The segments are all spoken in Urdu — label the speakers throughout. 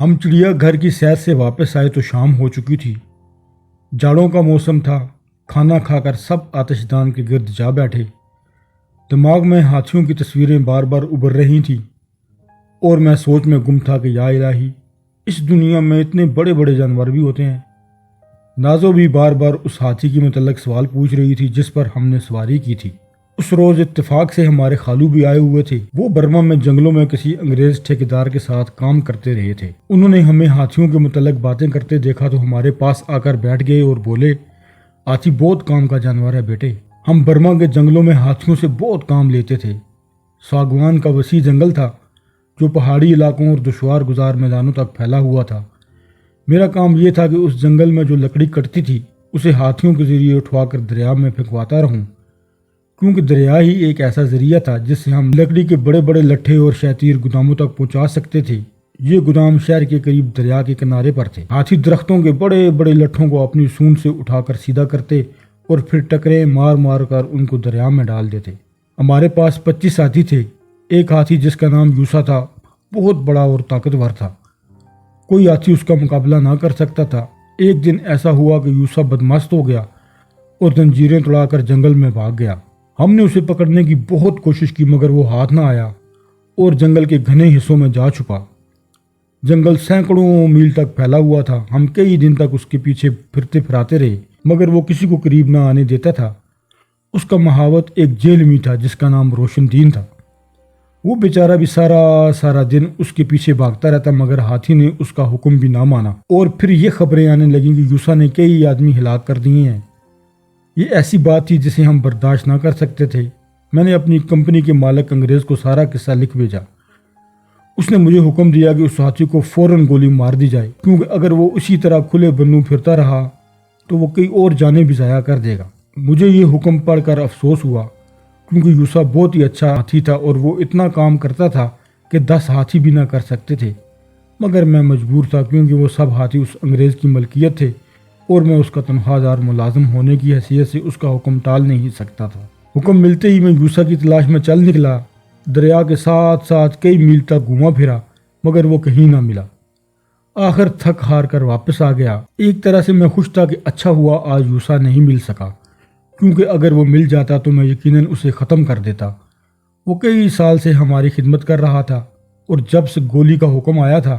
Speaker 1: ہم چڑیا گھر کی سیر سے واپس آئے تو شام ہو چکی تھی۔ جاڑوں کا موسم تھا۔ کھانا کھا کر سب آتش دان کے گرد جا بیٹھے۔ دماغ میں ہاتھیوں کی تصویریں بار بار ابھر رہی تھیں اور میں سوچ میں گم تھا کہ یا الہی، اس دنیا میں اتنے بڑے بڑے جانور بھی ہوتے ہیں۔ نازو بھی بار بار اس ہاتھی کے متعلق سوال پوچھ رہی تھی جس پر ہم نے سواری کی تھی۔ اس روز اتفاق سے ہمارے خالو بھی آئے ہوئے تھے۔ وہ برما میں جنگلوں میں کسی انگریز ٹھیکیدار کے ساتھ کام کرتے رہے تھے۔ انہوں نے ہمیں ہاتھیوں کے متعلق باتیں کرتے دیکھا تو ہمارے پاس آ کر بیٹھ گئے اور بولے، ہاتھی بہت کام کا جانور ہے بیٹے۔ ہم برما کے جنگلوں میں ہاتھیوں سے بہت کام لیتے تھے۔ ساگوان کا وسیع جنگل تھا جو پہاڑی علاقوں اور دشوار گزار میدانوں تک پھیلا ہوا تھا۔ میرا کام یہ تھا کہ اس جنگل میں جو لکڑی کٹتی تھی اسے ہاتھیوں کے ذریعے اٹھوا کر دریا میں پھینکواتا رہوں، کیونکہ دریا ہی ایک ایسا ذریعہ تھا جس سے ہم لکڑی کے بڑے بڑے لٹھے اور شیطیر گوداموں تک پہنچا سکتے تھے۔ یہ گودام شہر کے قریب دریا کے کنارے پر تھے۔ ہاتھی درختوں کے بڑے بڑے لٹھوں کو اپنی سونڈ سے اٹھا کر سیدھا کرتے اور پھر ٹکرے مار مار کر ان کو دریا میں ڈال دیتے۔ ہمارے پاس 25 ہاتھی تھے۔ ایک ہاتھی جس کا نام یوسا تھا بہت بڑا اور طاقتور تھا۔ کوئی ہاتھی اس کا مقابلہ نہ کر سکتا تھا۔ ایک دن ایسا ہوا کہ یوسا بدمست ہو گیا اور زنجیریں توڑا کر جنگل میں بھاگ گیا۔ ہم نے اسے پکڑنے کی بہت کوشش کی مگر وہ ہاتھ نہ آیا اور جنگل کے گھنے حصوں میں جا چھپا۔ جنگل سینکڑوں میل تک پھیلا ہوا تھا۔ ہم کئی دن تک اس کے پیچھے پھرتے پھراتے رہے مگر وہ کسی کو قریب نہ آنے دیتا تھا۔ اس کا محاوت ایک جیلمی تھا جس کا نام روشن دین تھا۔ وہ بیچارہ بھی سارا دن اس کے پیچھے بھاگتا رہتا مگر ہاتھی نے اس کا حکم بھی نہ مانا۔ اور پھر یہ خبریں آنے لگیں کہ یوسا نے کئی آدمی ہلاک کر دیے ہیں۔ یہ ایسی بات تھی جسے ہم برداشت نہ کر سکتے تھے۔ میں نے اپنی کمپنی کے مالک انگریز کو سارا قصہ لکھ بھیجا۔ اس نے مجھے حکم دیا کہ اس ہاتھی کو فوراً گولی مار دی جائے، کیونکہ اگر وہ اسی طرح کھلے بنوں پھرتا رہا تو وہ کئی اور جانیں بھی ضائع کر دے گا۔ مجھے یہ حکم پڑھ کر افسوس ہوا کیونکہ یوسا بہت ہی اچھا ہاتھی تھا اور وہ اتنا کام کرتا تھا کہ 10 ہاتھی بھی نہ کر سکتے تھے، مگر میں مجبور تھا کیونکہ وہ سب ہاتھی اس انگریز کی ملکیت تھے اور میں اس کا تنخواہ دار ملازم ہونے کی حیثیت سے اس کا حکم ٹال نہیں سکتا تھا۔ حکم ملتے ہی میں یوسا کی تلاش میں چل نکلا۔ دریا کے ساتھ ساتھ کئی میل تک گھوما پھرا مگر وہ کہیں نہ ملا۔ آخر تھک ہار کر واپس آ گیا۔ ایک طرح سے میں خوش تھا کہ اچھا ہوا آج یوسا نہیں مل سکا، کیونکہ اگر وہ مل جاتا تو میں یقیناً اسے ختم کر دیتا۔ وہ کئی سال سے ہماری خدمت کر رہا تھا اور جب سے گولی کا حکم آیا تھا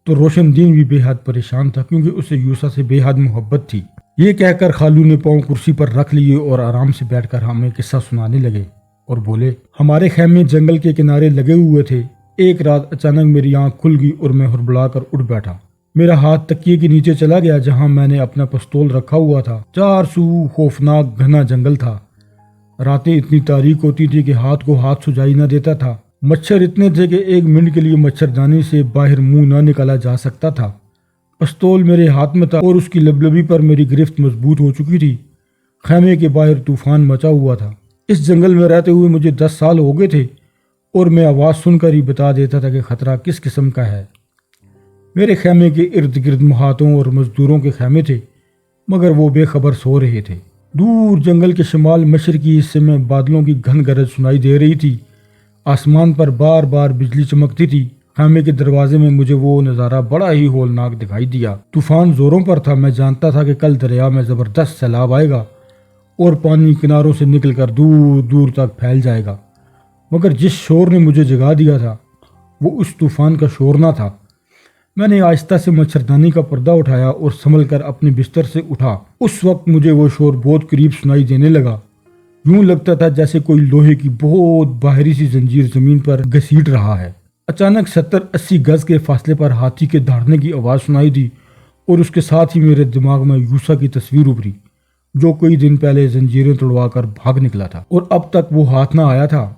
Speaker 1: تو روشن دین بھی بے حد پریشان تھا کیونکہ اسے یوسا سے بے حد محبت تھی۔ یہ کہہ کر خالو نے پاؤں کرسی پر رکھ لیے اور آرام سے بیٹھ کر ہمیں قصہ سنانے لگے اور بولے، ہمارے خیمے جنگل کے کنارے لگے ہوئے تھے۔ ایک رات اچانک میری آنکھ کھل گئی اور میں ہڑبڑا کر اٹھ بیٹھا۔ میرا ہاتھ تکیے کے نیچے چلا گیا جہاں میں نے اپنا پستول رکھا ہوا تھا۔ 4 سو خوفناک گھنا جنگل تھا۔ راتیں اتنی تاریک ہوتی تھی کہ ہاتھ کو ہاتھ سجائی نہ دیتا تھا۔ مچھر اتنے تھے کہ 1 منٹ کے لیے مچھردانی سے باہر منہ نہ نکالا جا سکتا تھا۔ پستول میرے ہاتھ میں تھا اور اس کی لبلبی پر میری گرفت مضبوط ہو چکی تھی۔ خیمے کے باہر طوفان مچا ہوا تھا۔ اس جنگل میں رہتے ہوئے مجھے 10 سال ہو گئے تھے اور میں آواز سن کر ہی بتا دیتا تھا کہ خطرہ کس قسم کا ہے۔ میرے خیمے کے ارد گرد محاتوں اور مزدوروں کے خیمے تھے مگر وہ بے خبر سو رہے تھے۔ دور جنگل کے شمال مشرقی حصے میں بادلوں کی گھن گرج سنائی دے رہی تھی۔ آسمان پر بار بار بجلی چمکتی تھی۔ خیمے کے دروازے میں مجھے وہ نظارہ بڑا ہی ہولناک دکھائی دیا۔ طوفان زوروں پر تھا۔ میں جانتا تھا کہ کل دریا میں زبردست سیلاب آئے گا اور پانی کناروں سے نکل کر دور دور تک پھیل جائے گا، مگر جس شور نے مجھے جگا دیا تھا وہ اس طوفان کا شور نہ تھا۔ میں نے آہستہ سے مچھردانی کا پردہ اٹھایا اور سنبھل کر اپنے بستر سے اٹھا۔ اس وقت مجھے وہ شور بہت قریب سنائی دینے لگا۔ یوں لگتا تھا جیسے کوئی لوہے کی بہت باہری سی زنجیر زمین پر گھسیٹ رہا ہے۔ اچانک 70-80 گز کے فاصلے پر ہاتھی کے دھاڑنے کی آواز سنائی دی اور اس کے ساتھ ہی میرے دماغ میں یوسا کی تصویر ابھری جو کئی دن پہلے زنجیریں توڑوا کر بھاگ نکلا تھا اور اب تک وہ ہاتھ نہ آیا تھا۔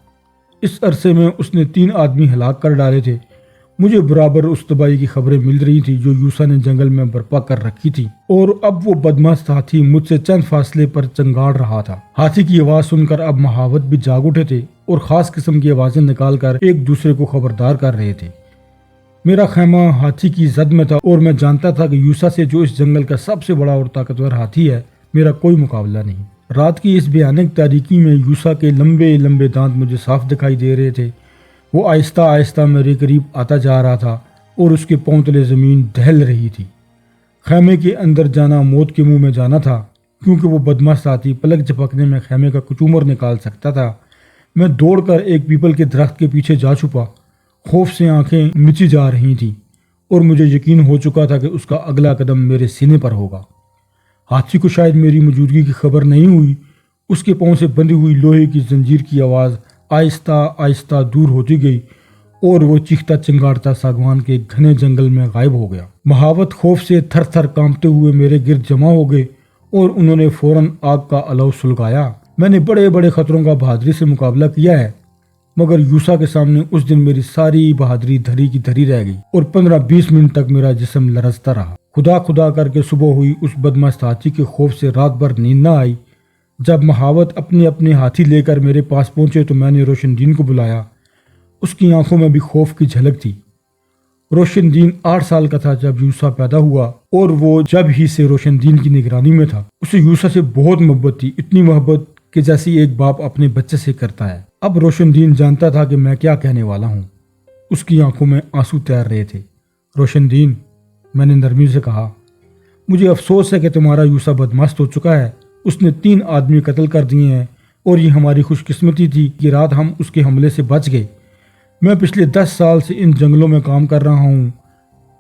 Speaker 1: اس عرصے میں اس نے 3 آدمی ہلاک کر ڈالے تھے۔ مجھے برابر اس تباہی کی خبریں مل رہی تھی جو یوسا نے جنگل میں برپا کر رکھی تھی، اور اب وہ بدمست ہاتھی مجھ سے چند فاصلے پر چنگاڑ رہا تھا۔ ہاتھی کی آواز سن کر اب محاوت بھی جاگ اٹھے تھے اور خاص قسم کی آوازیں نکال کر ایک دوسرے کو خبردار کر رہے تھے۔ میرا خیمہ ہاتھی کی زد میں تھا اور میں جانتا تھا کہ یوسا سے جو اس جنگل کا سب سے بڑا اور طاقتور ہاتھی ہے میرا کوئی مقابلہ نہیں۔ رات کی اس بھیانک تاریکی میں یوسا کے لمبے لمبے دانت مجھے صاف دکھائی دے رہے تھے۔ وہ آہستہ آہستہ میرے قریب آتا جا رہا تھا اور اس کے پاؤں تلے زمین دہل رہی تھی۔ خیمے کے اندر جانا موت کے منہ میں جانا تھا، کیونکہ وہ بدماش ساتھی پلک جھپکنے میں خیمے کا کچومر نکال سکتا تھا۔ میں دوڑ کر ایک پیپل کے درخت کے پیچھے جا چھپا۔ خوف سے آنکھیں مچی جا رہی تھیں اور مجھے یقین ہو چکا تھا کہ اس کا اگلا قدم میرے سینے پر ہوگا۔ ہاتھی کو شاید میری موجودگی کی خبر نہیں ہوئی۔ اس کے پاؤں سے بندھی ہوئی لوہے کی زنجیر کی آواز آہستہ آہستہ دور ہوتی گئی اور وہ چیختا چنگاڑتا ساگوان کے گھنے جنگل میں غائب ہو گیا۔ مہاوت خوف سے تھر تھر کانپتے ہوئے میرے گرد جمع ہو گئے اور انہوں نے فوراً آگ کا الو سلگایا۔ میں نے بڑے بڑے خطروں کا بہادری سے مقابلہ کیا ہے، مگر یوسا کے سامنے اس دن میری ساری بہادری دھری کی دھری رہ گئی اور 15-20 منٹ تک میرا جسم لرزتا رہا۔ خدا خدا کر کے صبح ہوئی۔ اس بدماش ہاتھی کے خوف سے رات بھر نیند نہ آئی۔ جب مہاوت اپنے ہاتھی لے کر میرے پاس پہنچے تو میں نے روشن دین کو بلایا۔ اس کی آنکھوں میں بھی خوف کی جھلک تھی۔ روشن دین 8 سال کا تھا جب یوسا پیدا ہوا اور وہ جب ہی سے روشن دین کی نگرانی میں تھا۔ اسے یوسا سے بہت محبت تھی، اتنی محبت کہ جیسی ایک باپ اپنے بچے سے کرتا ہے۔ اب روشن دین جانتا تھا کہ میں کیا کہنے والا ہوں۔ اس کی آنکھوں میں آنسو تیر رہے تھے۔ روشن دین، میں نے نرمی سے کہا، مجھے افسوس ہے کہ تمہارا یوسا بدمست ہو چکا ہے۔ اس نے 3 آدمی قتل کر دیے ہیں اور یہ ہماری خوش قسمتی تھی کہ رات ہم اس کے حملے سے بچ گئے۔ میں پچھلے 10 سال سے ان جنگلوں میں کام کر رہا ہوں،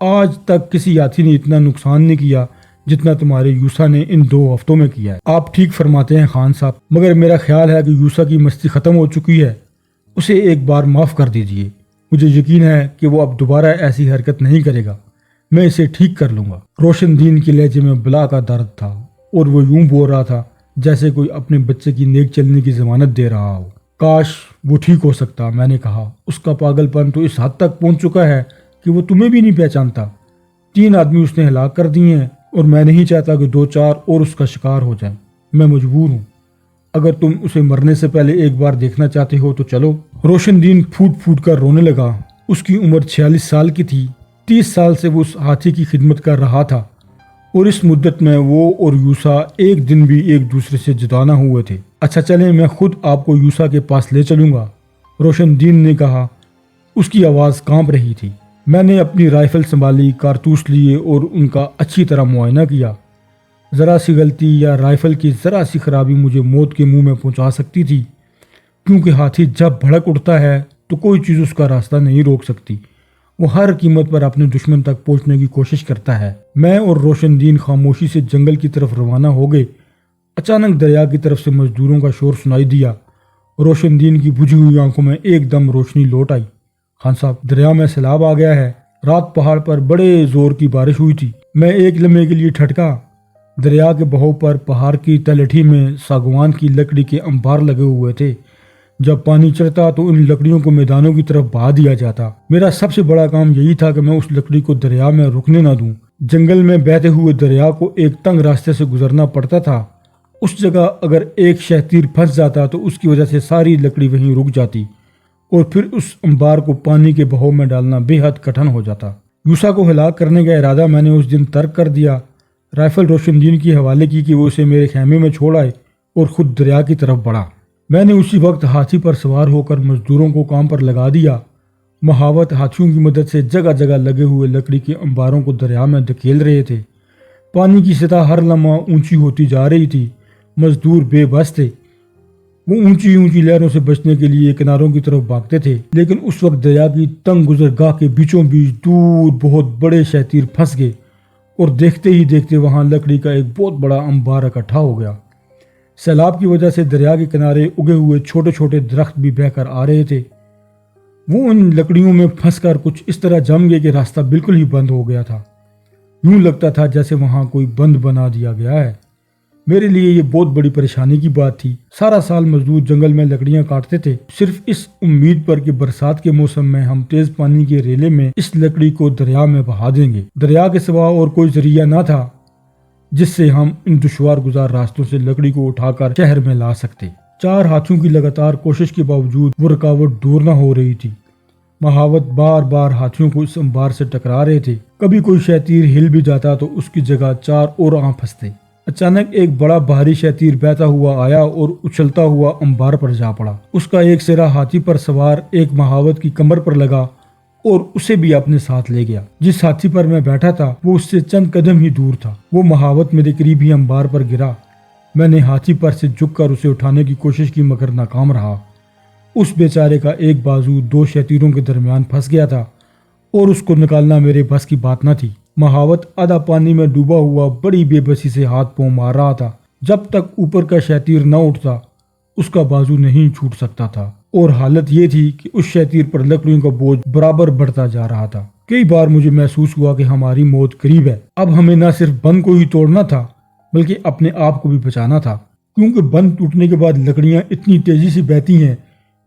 Speaker 1: آج تک کسی ہاتھی نے اتنا نقصان نہیں کیا جتنا تمہارے یوسا نے ان 2 ہفتوں میں کیا ہے۔ آپ ٹھیک فرماتے ہیں خان صاحب، مگر میرا خیال ہے کہ یوسا کی مستی ختم ہو چکی ہے۔ اسے ایک بار معاف کر دیجئے۔ مجھے یقین ہے کہ وہ اب دوبارہ ایسی حرکت نہیں کرے گا۔ میں اسے ٹھیک کر لوں گا۔ روشن دین کے لہجے میں بلا کا درد تھا اور وہ یوں بول رہا تھا جیسے کوئی اپنے بچے کی نیک چلنے کی ضمانت دے رہا ہو۔ کاش وہ ٹھیک ہو سکتا، میں نے کہا۔ اس کا پاگل پن تو اس حد تک پہنچ چکا ہے کہ وہ تمہیں بھی نہیں پہچانتا۔ 3 آدمی اس نے ہلاک کر دیے ہیں اور میں نہیں چاہتا کہ 2-4 اور اس کا شکار ہو جائیں۔ میں مجبور ہوں۔ اگر تم اسے مرنے سے پہلے ایک بار دیکھنا چاہتے ہو تو چلو۔ روشن دین پھوٹ پھوٹ کر رونے لگا۔ اس کی عمر 46 سال کی تھی۔ 30 سال سے وہ اس ہاتھی کی خدمت کر رہا تھا اور اس مدت میں وہ اور یوسا ایک دن بھی ایک دوسرے سے جدا نہ ہوئے تھے۔ اچھا چلیں، میں خود آپ کو یوسا کے پاس لے چلوں گا، روشن دین نے کہا۔ اس کی آواز کانپ رہی تھی۔ میں نے اپنی رائفل سنبھالی، کارتوس لیے اور ان کا اچھی طرح معائنہ کیا۔ ذرا سی غلطی یا رائفل کی ذرا سی خرابی مجھے موت کے منہ میں پہنچا سکتی تھی، کیونکہ ہاتھی جب بھڑک اٹھتا ہے تو کوئی چیز اس کا راستہ نہیں روک سکتی۔ وہ ہر قیمت پر اپنے دشمن تک پہنچنے کی کوشش کرتا ہے۔ میں اور روشن دین خاموشی سے جنگل کی طرف روانہ ہو گئے۔ اچانک دریا کی طرف سے مزدوروں کا شور سنائی دیا۔ روشن دین کی بجھی ہوئی آنکھوں میں ایک دم روشنی لوٹ آئی۔ خان صاحب، دریا میں سیلاب آ گیا ہے۔ رات پہاڑ پر بڑے زور کی بارش ہوئی تھی۔ میں ایک لمحے کے لیے ٹھٹکا۔ دریا کے بہاؤ پر پہاڑ کی تلہٹی میں ساگوان کی لکڑی کے انبار لگے ہوئے تھے۔ جب پانی چڑھتا تو ان لکڑیوں کو میدانوں کی طرف بہا دیا جاتا۔ میرا سب سے بڑا کام یہی تھا کہ میں اس لکڑی کو دریا میں رکنے نہ دوں۔ جنگل میں بہتے ہوئے دریا کو ایک تنگ راستے سے گزرنا پڑتا تھا۔ اس جگہ اگر ایک شہ تیر پھنس جاتا تو اس کی وجہ سے ساری لکڑی وہیں رک جاتی اور پھر اس انبار کو پانی کے بہاؤ میں ڈالنا بے حد کٹھن ہو جاتا۔ یوسا کو ہلاک کرنے کا ارادہ میں نے اس دن ترک کر دیا۔ رائفل روشن دین کی حوالے کی کہ وہ اسے میرے خیمے میں چھوڑ آئے اور خود دریا کی طرف بڑھا۔ میں نے اسی وقت ہاتھی پر سوار ہو کر مزدوروں کو کام پر لگا دیا۔ مہاوت ہاتھیوں کی مدد سے جگہ جگہ لگے ہوئے لکڑی کے انباروں کو دریا میں دھکیل رہے تھے۔ پانی کی سطح ہر لمحہ اونچی ہوتی جا رہی تھی۔ مزدور بے بس تھے۔ وہ اونچی اونچی لہروں سے بچنے کے لیے کناروں کی طرف بھاگتے تھے، لیکن اس وقت دریا کی تنگ گزرگاہ کے بیچوں بیچ دور بہت بڑے شہ تیر پھنس گئے اور دیکھتے ہی دیکھتے وہاں لکڑی کا ایک بہت بڑا انبار اکٹھا ہو گیا۔ سیلاب کی وجہ سے دریا کے کنارے اگے ہوئے چھوٹے چھوٹے درخت بھی بہہ کر آ رہے تھے۔ وہ ان لکڑیوں میں پھنس کر کچھ اس طرح جم گئے کہ راستہ بالکل ہی بند ہو گیا تھا۔ یوں لگتا تھا جیسے وہاں کوئی بند بنا دیا گیا ہے۔ میرے لیے یہ بہت بڑی پریشانی کی بات تھی۔ سارا سال مزدور جنگل میں لکڑیاں کاٹتے تھے، صرف اس امید پر کہ برسات کے موسم میں ہم تیز پانی کے ریلے میں اس لکڑی کو دریا میں بہا دیں گے۔ دریا کے سوا اور کوئی ذریعہ نہ تھا جس سے ہم ان دشوار گزار راستوں سے لکڑی کو اٹھا کر شہر میں لا سکتے۔ 4 ہاتھیوں کی لگاتار کوشش کے باوجود وہ رکاوٹ دور نہ ہو رہی تھی۔ مہاوت بار بار ہاتھیوں کو اس انبار سے ٹکرا رہے تھے۔ کبھی کوئی شہ تیر ہل بھی جاتا تو اس کی جگہ 4 اور آ پھنستے۔ اچانک ایک بڑا بھاری شہ تیر بہتا ہوا آیا اور اچھلتا ہوا انبار پر جا پڑا۔ اس کا ایک سرا ہاتھی پر سوار ایک مہاوت کی کمر پر لگا اور اسے بھی اپنے ساتھ لے گیا۔ جس ہاتھی پر میں بیٹھا تھا وہ اس سے چند قدم ہی دور تھا۔ وہ مہاوت میرے قریب ہی انبار پر گرا۔ میں نے ہاتھی پر سے جھک کر اسے اٹھانے کی کوشش کی مگر ناکام رہا۔ اس بیچارے کا ایک بازو دو شتیروں کے درمیان پھنس گیا تھا اور اس کو نکالنا میرے بس کی بات نہ تھی۔ مہاوت آدھا پانی میں ڈوبا ہوا بڑی بے بسی سے ہاتھ پاؤں مار رہا تھا۔ جب تک اوپر کا شتیر نہ اٹھتا اس کا بازو نہیں چھوٹ سکتا تھا، اور حالت یہ تھی کہ اس شتیر پر لکڑیوں کا بوجھ برابر بڑھتا جا رہا تھا۔ کئی بار مجھے محسوس ہوا کہ ہماری موت قریب ہے۔ اب ہمیں نہ صرف بند کو ہی توڑنا تھا بلکہ اپنے آپ کو بھی بچانا تھا، کیونکہ بند ٹوٹنے کے بعد لکڑیاں اتنی تیزی سے بہتی ہیں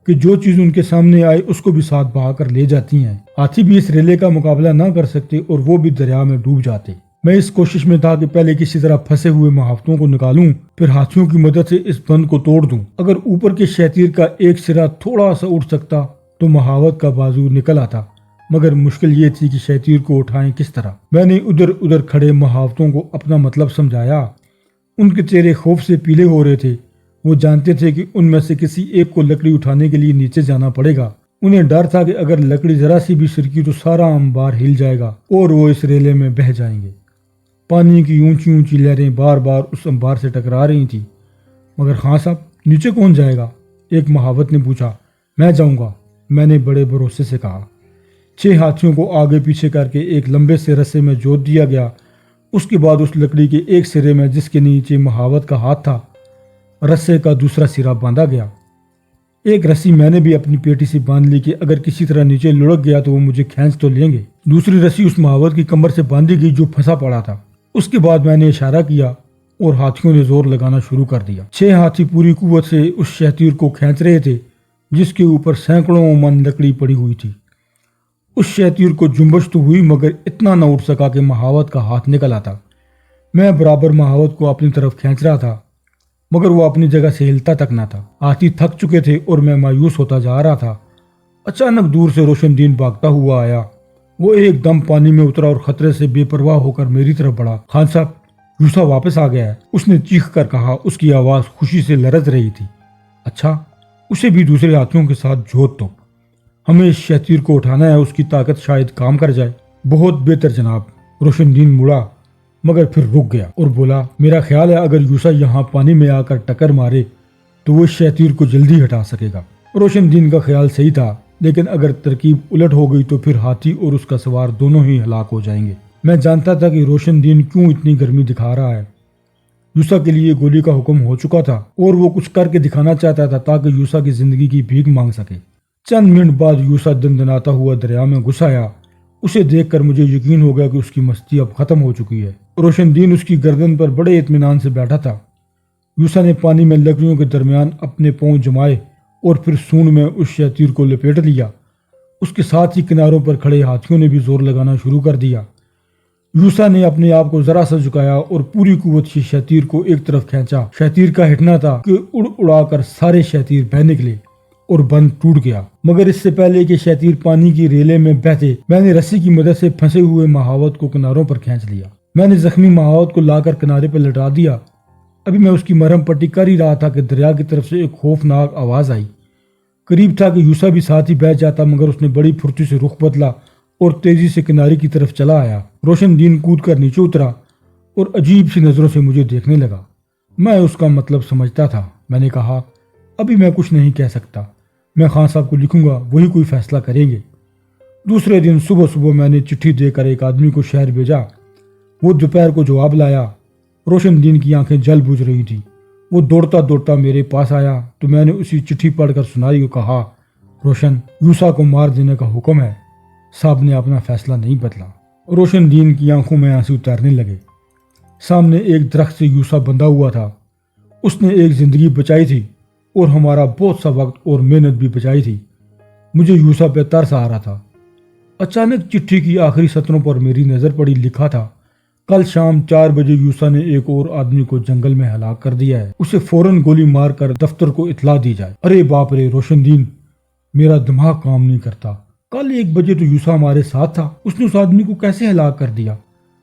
Speaker 1: کہ جو چیز ان کے سامنے آئے اس کو بھی ساتھ بہا کر لے جاتی ہیں۔ ہاتھی بھی اس ریلے کا مقابلہ نہ کر سکتے اور وہ بھی دریا میں ڈوب جاتے۔ میں اس کوشش میں تھا کہ پہلے کسی طرح پھنسے ہوئے مہاوتوں کو نکالوں، پھر ہاتھیوں کی مدد سے اس بند کو توڑ دوں۔ اگر اوپر کے شتیر کا ایک سرا تھوڑا سا اٹھ سکتا تو مہاوت کا بازو نکل آتا، مگر مشکل یہ تھی کہ شتیر کو اٹھائیں کس طرح۔ میں نے ادھر ادھر کھڑے مہاوتوں کو اپنا مطلب سمجھایا۔ ان کے چہرے خوف سے پیلے ہو رہے تھے۔ وہ جانتے تھے کہ ان میں سے کسی ایک کو لکڑی اٹھانے کے لیے نیچے جانا پڑے گا۔ انہیں ڈر تھا کہ اگر لکڑی ذرا سی بھی سرکی تو سارا انبار ہل جائے گا اور وہ اس ریلے میں بہہ جائیں گے۔ پانی کی اونچی اونچی لہریں بار بار اس انبار سے ٹکرا رہی تھیں۔ مگر خان صاحب، نیچے کون جائے گا؟ ایک مہاوت نے پوچھا۔ میں جاؤں گا، میں نے بڑے بھروسے سے کہا۔ 6 ہاتھیوں کو آگے پیچھے کر کے ایک لمبے سے رسے میں جوت دیا گیا۔ اس کے بعد اس لکڑی کے ایک سرے میں جس کے نیچے مہاوت کا ہاتھ تھا، رسے کا دوسرا سرا باندھا گیا۔ ایک رسی میں نے بھی اپنی پیٹی سے باندھ لی کہ اگر کسی طرح نیچے لڑک گیا تو وہ مجھے کھینچ تو لیں گے۔ دوسری رسی اس مہاوت کی کمر سے باندھی گئی جو پھنسا پڑا تھا۔ اس کے بعد میں نے اشارہ کیا اور ہاتھیوں نے زور لگانا شروع کر دیا۔ 6 ہاتھی پوری قوت سے اس شتیر کو کھینچ رہے تھے جس کے اوپر سینکڑوں من لکڑی پڑی ہوئی تھی۔ اس شتیر کو جنبش تو ہوئی مگر اتنا نہ اٹھ سکا کہ مہاوت کا ہاتھ نکل آتا۔ میں برابر مہاوت کو اپنی طرف کھینچ رہا تھا مگر وہ اپنی جگہ سے ہلتا تک نہ تھا۔ ہاتھی تھک چکے تھے اور میں مایوس ہوتا جا رہا تھا۔ اچانک دور سے روشن دین بھاگتا ہوا آیا۔ وہ ایک دم پانی میں اترا اور خطرے سے بے پرواہ ہو کر میری طرف بڑھا۔ خان صاحب، یوسا واپس آ گیا ہے، اس نے چیخ کر کہا۔ اس کی آواز خوشی سے لرز رہی تھی۔ اچھا، اسے بھی دوسرے ہاتھیوں کے ساتھ جوت دو، ہمیں اس شتیر کو اٹھانا ہے، اس کی طاقت شاید کام کر جائے۔ بہت بہتر جناب۔ روشن دین مڑا مگر پھر رک گیا اور بولا، میرا خیال ہے اگر یوسا یہاں پانی میں آ کر ٹکر مارے تو وہ شتیر کو جلدی ہٹا سکے گا۔ روشن دین کا خیال صحیح تھا، لیکن اگر ترکیب الٹ ہو گئی تو پھر ہاتھی اور اس کا سوار دونوں ہی ہلاک ہو جائیں گے۔ میں جانتا تھا کہ روشن دین کیوں اتنی گرمی دکھا رہا ہے۔ یوسا کے لیے گولی کا حکم ہو چکا تھا اور وہ کچھ کر کے دکھانا چاہتا تھا تاکہ یوسا کی زندگی کی بھیک مانگ سکے۔ چند منٹ بعد یوسا دندناتا ہوا دریا میں گھس آیا۔ اسے دیکھ کر مجھے یقین ہو گیا کہ اس کی مستی اب ختم ہو چکی ہے۔ روشن دین اس کی گردن پر بڑے اطمینان سے بیٹھا تھا۔ یوسا نے پانی میں لکڑیوں کے درمیان اپنے پاؤں جمائے اور پھر سونڈ میں اس شتیر کو لپیٹ لیا۔ اس کے ساتھ ہی کناروں پر کھڑے ہاتھیوں نے بھی زور لگانا شروع کر دیا۔ یوسا نے اپنے آپ کو ذرا سا جھکایا اور پوری قوت سے شتیر کو ایک طرف کھینچا۔ شتیر کا ہٹنا تھا کہ اڑ اڑا کر سارے شتیر بہہ نکلے اور بند ٹوٹ گیا۔ مگر اس سے پہلے کہ شتیر پانی کی ریلے میں بہتے، میں نے رسی کی مدد سے پھنسے ہوئے مہاوت کو کناروں پر کھینچ لیا۔ میں نے زخمی مہاوت کو لا کر کنارے پر لٹا دیا۔ ابھی میں اس کی مرہم پٹی کر ہی رہا تھا کہ دریا کی طرف سے ایک خوفناک آواز آئی۔ قریب تھا کہ یوسا بھی ساتھ ہی بہہ جاتا مگر اس نے بڑی پھرتی سے رخ بدلا اور تیزی سے کنارے کی طرف چلا آیا۔ روشن دین کود کر نیچے اترا اور عجیب سی نظروں سے مجھے دیکھنے لگا۔ میں اس کا مطلب سمجھتا تھا۔ میں نے کہا، ابھی میں کچھ نہیں کہہ سکتا، میں خان صاحب کو لکھوں گا، وہی کوئی فیصلہ کریں گے۔ دوسرے دن صبح میں نے چٹھی دے کر ایک آدمی کو شہر بھیجا۔ وہ دوپہر کو جواب لایا۔ روشن دین کی آنکھیں جل بجھ رہی تھیں۔ وہ دوڑتا میرے پاس آیا تو میں نے اسی چٹھی پڑھ کر سنائی اور کہا، روشن، یوسا کو مار دینے کا حکم ہے، صاحب نے اپنا فیصلہ نہیں بدلا۔ روشن دین کی آنکھوں میں آنسو تیرنے لگے۔ سامنے ایک درخت سے یوسا بندھا ہوا تھا۔ اس نے ایک زندگی بچائی تھی اور ہمارا بہت سا وقت اور محنت بھی بچائی تھی۔ مجھے یوسا پہ ترس آ رہا تھا۔ اچانک چٹھی کی آخری سطروں پر میری نظر پڑی۔ لکھا تھا، کل شام 4 بجے یوسا نے ایک اور آدمی کو جنگل میں ہلاک کر دیا ہے، اسے فوراً گولی مار کر دفتر کو اطلاع دی جائے۔ ارے باپ رے روشن دین، میرا دماغ کام نہیں کرتا۔ کل 1 بجے تو یوسا ہمارے ساتھ تھا، اس نے اس آدمی کو کیسے ہلاک کر دیا؟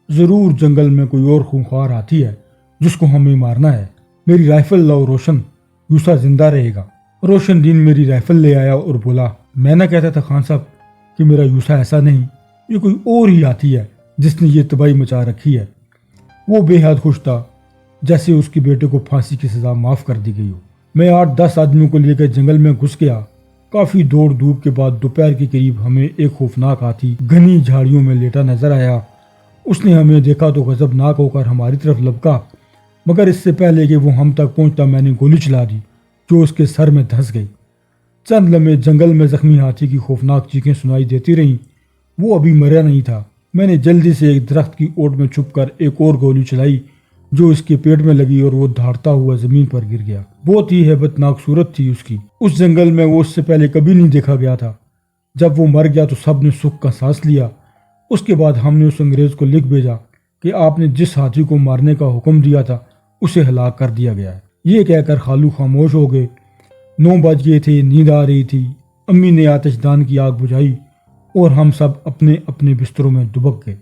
Speaker 1: ضرور جنگل میں کوئی اور خونخوار ہاتھی ہے جس کو ہمیں مارنا ہے۔ میری رائفل لاؤ روشن، یوسا زندہ رہے گا۔ روشن دین میری رائفل لے آیا اور بولا، میں نہ کہتا تھا خان صاحب کہ میرا یوسا ایسا نہیں، یہ کوئی اور ہی ہاتھی ہے جس نے یہ تباہی مچا رکھی ہے۔ وہ بے حد خوش تھا، جیسے اس کے بیٹے کو پھانسی کی سزا معاف کر دی گئی ہو۔ میں 8-10 آدمیوں کو لے کر جنگل میں گھس گیا۔ کافی دوڑ دھوپ کے بعد دوپہر کے قریب ہمیں ایک خوفناک ہاتھی گھنی جھاڑیوں میں لیٹا نظر آیا۔ اس نے ہمیں دیکھا تو غضبناک ہو کر ہماری طرف لپکا، مگر اس سے پہلے کہ وہ ہم تک پہنچتا میں نے گولی چلا دی جو اس کے سر میں دھنس گئی۔ چند لمحے جنگل میں زخمی ہاتھی کی خوفناک چیخیں سنائی دیتی رہیں۔ وہ ابھی مرا نہیں تھا۔ میں نے جلدی سے ایک درخت کی اوٹ میں چھپ کر ایک اور گولی چلائی جو اس کے پیٹ میں لگی اور وہ دھاڑتا ہوا زمین پر گر گیا۔ بہت ہی ہیبت ناک صورت تھی اس کی۔ اس جنگل میں وہ اس سے پہلے کبھی نہیں دیکھا گیا تھا۔ جب وہ مر گیا تو سب نے سکھ کا سانس لیا۔ اس کے بعد ہم نے اس انگریز کو لکھ بھیجا کہ آپ نے جس ہاتھی کو مارنے کا حکم دیا تھا اسے ہلاک کر دیا گیا ہے۔ یہ کہہ کر خالو خاموش ہو گئے۔ 9 بج گئے تھے، نیند آ رہی تھی۔ امی نے آتش دان کی آگ بجھائی اور ہم سب اپنے اپنے بستروں میں دبک گئے۔